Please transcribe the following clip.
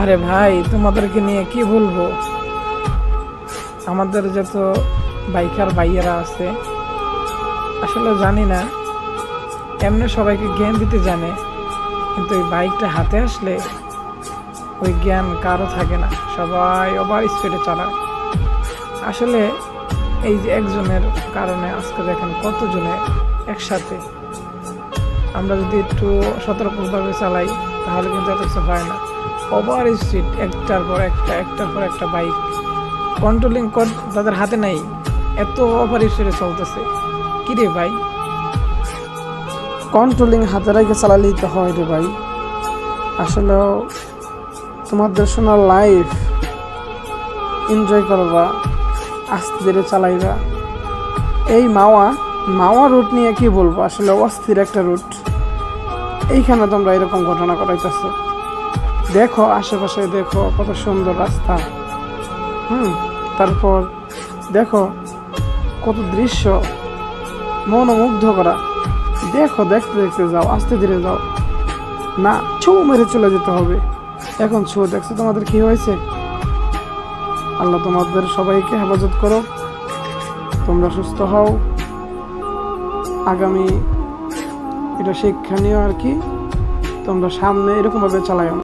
আরে ভাই, তোমাদেরকে নিয়ে কি বলবো। আমাদের যত বাইকার ভাইয়েরা আছে, আসলে জানি না, এমনি সবাইকে জ্ঞান দিতে জানে, কিন্তু এই বাইকটা হাতে আসলে ওই জ্ঞান কারো থাকে না, সবাই ওভার স্পিডে চালায়। আসলে এই যে একজনের কারণে আজকে দেখেন কতজনে একসাথে। আমরা যদি একটু সতর্কভাবে চালাই তাহলে কিন্তু এত কিছু হয় না। ওভার স্পিড, একটার পর একটা, একটার পর একটা বাইক কন্ট্রোলিং তাদের হাতে নাই, এত ওভার স্পিডে চলতেছে। কিরে ভাই, কন্ট্রোলিং হাতে রেখে চালালেই তো হয় রে ভাই। আসলে তোমাদের শোনা লাইফ এনজয় করবা, আস্তে ধীরে চালাইবা। এই মাওয়া মাওয়া রুট নিয়ে কি বলবো, আসলে অস্থির একটা রুট। এইখানে তোমরা এরকম ঘটনা করাইতেছো। দেখো আশেপাশে, দেখো কত সুন্দর রাস্তা। তারপর দেখো কত দৃশ্য মনোমুগ্ধ করা। দেখো, দেখতে দেখতে যাও, আস্তে ধীরে যাও, না ছৌ মেরে চলে যেতে হবে। এখন ছৌ দেখছো তোমাদের কি হয়েছে। আল্লাহ তোমাদের সবাইকে হেফাজত করো, তোমরা সুস্থ হও। আগামী এটা শিক্ষণীয় আর কি, তোমরা সামনে এরকমভাবে চালাইও না।